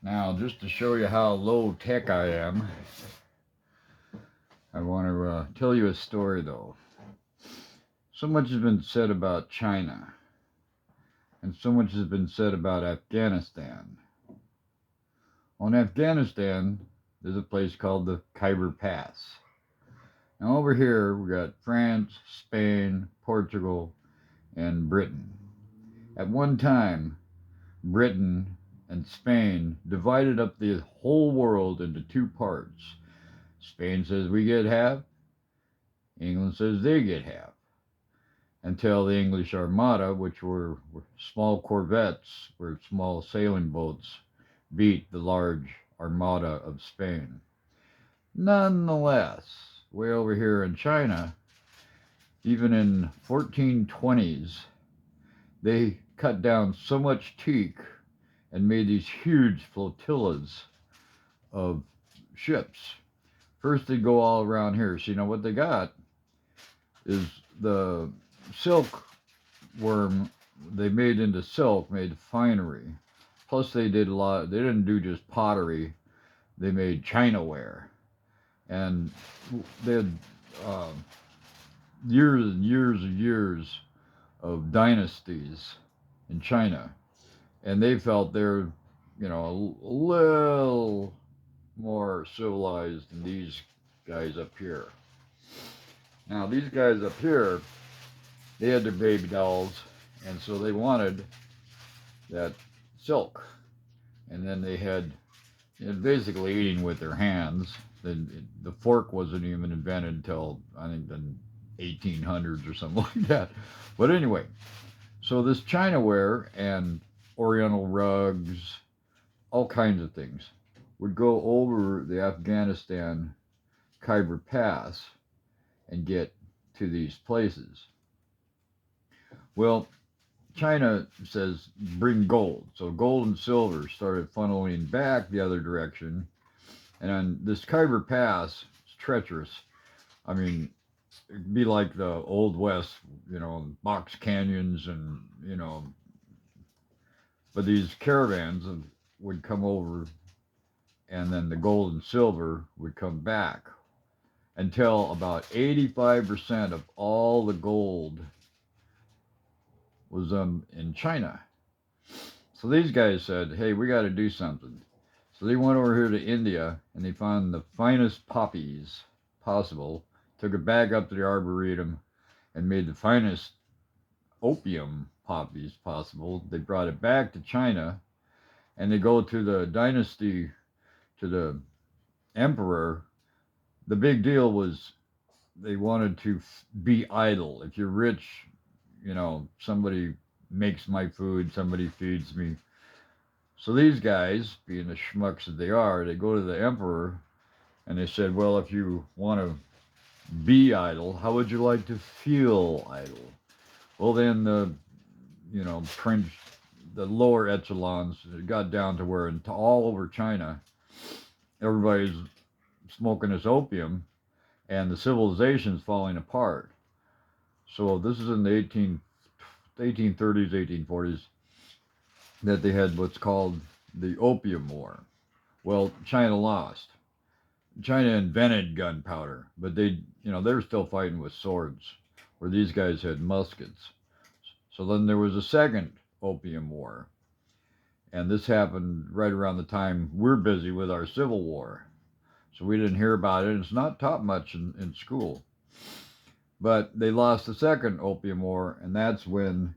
Now, just to show you how low tech I am, I want to tell you a story though. So much has been said about China, and so much has been said about Afghanistan. On Afghanistan, there's a place called the Khyber Pass. Now, over here, we got France, Spain, Portugal, and Britain. At one time, Britain and Spain divided up the whole world into two parts. Spain says we get half, England says they get half. Until the English Armada, which were small corvettes, were small sailing boats, beat the large Armada of Spain. Nonetheless, way over here in China, even in 1420s, they cut down so much teak and made these huge flotillas of ships. First, they go all around here. So, what they got is the silk worm they made into silk, made finery. Plus, they did a lot. They didn't do just pottery. They made chinaware, and they had uh, years and years and years of dynasties in China, and they felt they're, a little more civilized than these guys up here. Now, these guys up here, they had their baby dolls, and so they wanted that silk. And then they had basically eating with their hands. The fork wasn't even invented until I think the 1800s or something like that. But anyway, so this Chinaware and Oriental rugs, all kinds of things, would go over the Afghanistan Khyber Pass and get to these places. Well, China says bring gold. So gold and silver started funneling back the other direction. And on this Khyber Pass, it's treacherous. I mean, it'd be like the Old West, box canyons and, but these caravans would come over and then the gold and silver would come back until about 85% of all the gold was in China. So these guys said, hey, we got to do something. So they went over here to India and they found the finest poppies possible, took it back up to the Arboretum and made the finest opium poppies possible. They brought it back to China and they go to the dynasty, to the emperor. The big deal was they wanted to be idle. If you're rich, somebody makes my food, somebody feeds me. So these guys, being the schmucks that they are, they go to the emperor and they said, well, if you want to be idle, how would you like to feel idle? Well, then prince, the lower echelons, it got down to where all over China, everybody's smoking this opium and the civilization's falling apart. So this is in the 1830s, 1840s, that they had what's called the Opium War. Well, China lost. China invented gunpowder, but they were still fighting with swords, where these guys had muskets. So then there was a second Opium War, and this happened right around the time we're busy with our Civil War. So we didn't hear about it. It's not taught much in school. But they lost the second Opium War, and that's when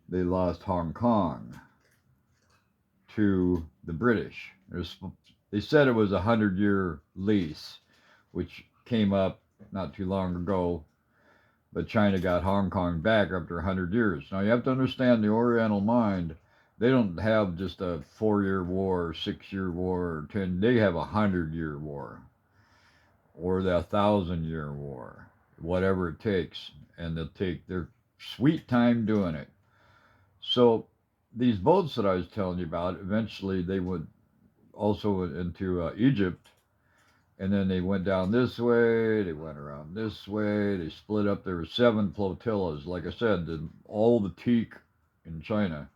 they lost Hong Kong to the British. They said it was a 100-year lease, which came up not too long ago, but China got Hong Kong back after 100 years. Now you have to understand the Oriental mind. They don't have just a 4-year war, 6-year war, or 10. They have a 100-year war, or the 1,000-year war, whatever it takes, and they'll take their sweet time doing it. So these boats that I was telling you about, eventually they went also into Egypt, and then they went down this way, they went around this way, they split up. There were 7 flotillas. Like I said, all the teak in China.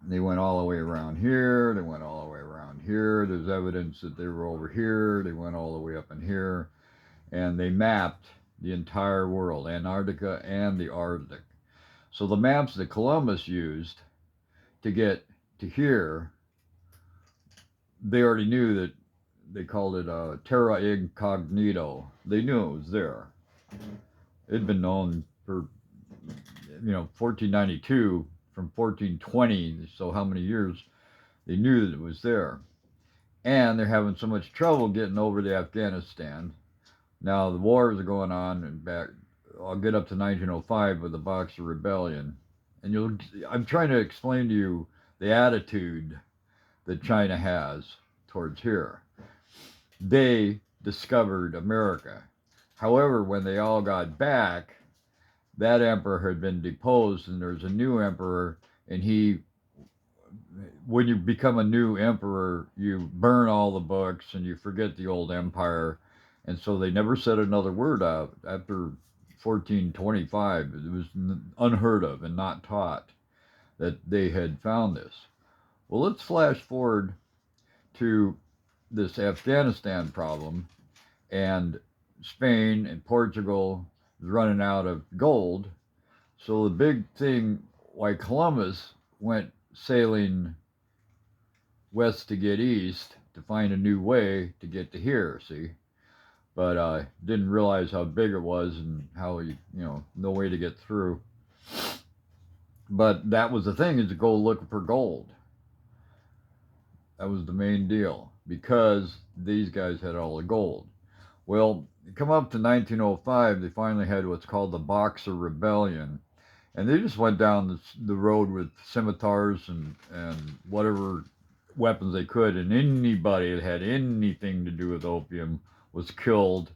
They went all the way around here, they went all the way around here. There's evidence that they were over here. They went all the way up in here. And they mapped the entire world, Antarctica and the Arctic. So the maps that Columbus used to get to here, they already knew that they called it terra incognito. They knew it was there. It had been known for 1492 from 1420. So how many years? They knew that it was there, and they're having so much trouble getting over to Afghanistan. Now the wars are going on, and back. I'll get up to 1905 with the Boxer Rebellion, and I'm trying to explain to you the attitude that China has towards here. They discovered America. However, when they all got back, that emperor had been deposed, and there's a new emperor, and when you become a new emperor, you burn all the books and you forget the old empire, and so they never said another word out after 1425. It was unheard of and not taught that they had found this. Well, let's flash forward to this Afghanistan problem, and Spain and Portugal is running out of gold. So the big thing why Columbus went sailing west to get east to find a new way to get to here, see? But didn't realize how big it was and how, no way to get through. But that was the thing, is to go look for gold. That was the main deal, because these guys had all the gold. Well, come up to 1905, they finally had what's called the Boxer Rebellion. And they just went down the road with scimitars and whatever weapons they could. And anybody that had anything to do with opium was killed.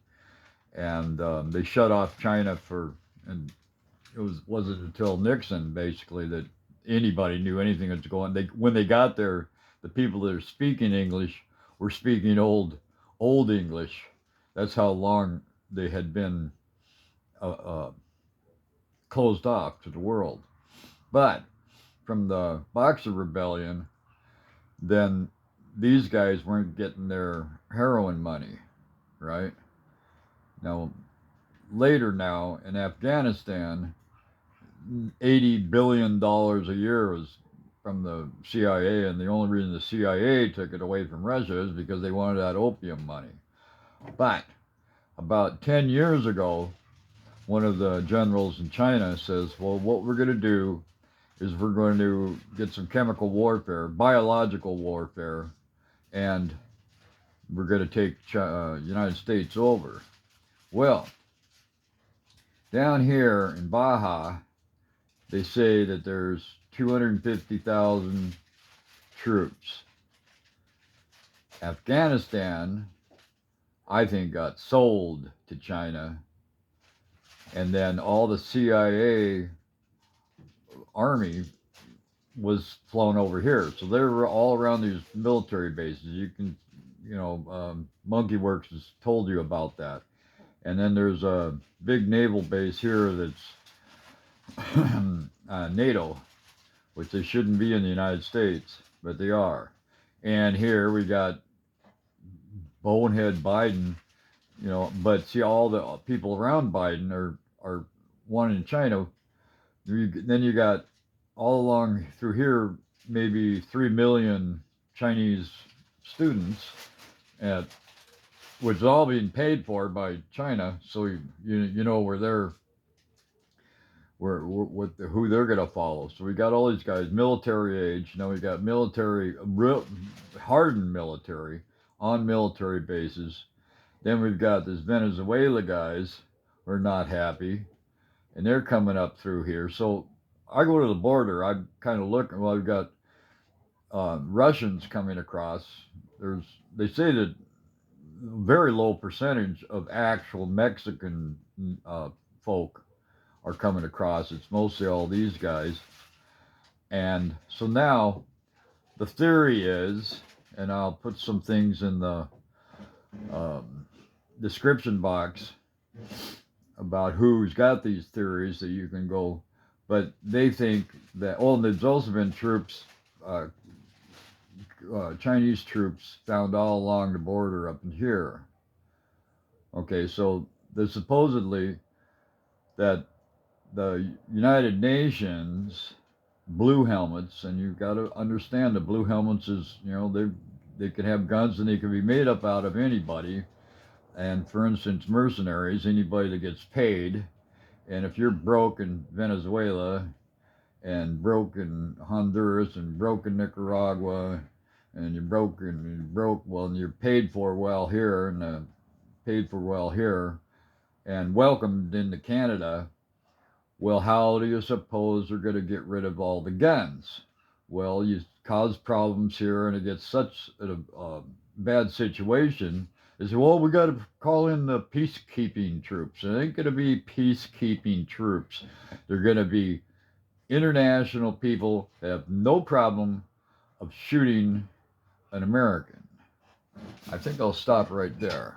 And they shut off China and it wasn't until Nixon, basically, that anybody knew anything was going on. When they got there, the people that are speaking English were speaking old English. That's how long they had been closed off to the world. But from the Boxer Rebellion, then these guys weren't getting their heroin money, right? Now, later now, in Afghanistan, $80 billion a year was from the CIA, and the only reason the CIA took it away from Russia is because they wanted that opium money. But about 10 years ago, one of the generals in China says, well, what we're going to do is we're going to get some chemical warfare, biological warfare, and we're going to take United States over. Well, down here in Baja, they say that there's 250,000 troops. Afghanistan, I think, got sold to China, and then all the CIA army was flown over here. So they were all around these military bases. You can, Monkey Works has told you about that. And then there's a big naval base here that's NATO, which they shouldn't be in the United States, but they are. And here we got bonehead Biden, but see, all the people around Biden are one in China. Then you got all along through here, maybe 3 million Chinese students, which is all being paid for by China. So you know where they're who they're going to follow. So we got all these guys, military age. Now we got military, hardened military on military bases. Then we've got this Venezuela guys who are not happy, and they're coming up through here. So I go to the border. I'm kind of looking. Well, I've got Russians coming across. They say that very low percentage of actual Mexican folk are coming across. It's mostly all these guys. And so now the theory is, and I'll put some things in the description box about who's got these theories that you can go, but they think that, and there's also been troops Chinese troops found all along the border up in here. Okay, so there's supposedly that the United Nations blue helmets, and you've got to understand the blue helmets is, they can have guns and they can be made up out of anybody. And for instance, mercenaries, anybody that gets paid. And if you're broke in Venezuela and broke in Honduras and broke in Nicaragua and and you're paid for well here and welcomed into Canada. Well, how do you suppose they're going to get rid of all the guns? Well, you cause problems here, and it gets such a bad situation. Is, well, we got to call in the peacekeeping troops. It ain't going to be peacekeeping troops. They're going to be international people that have no problem of shooting an American. I think I'll stop right there.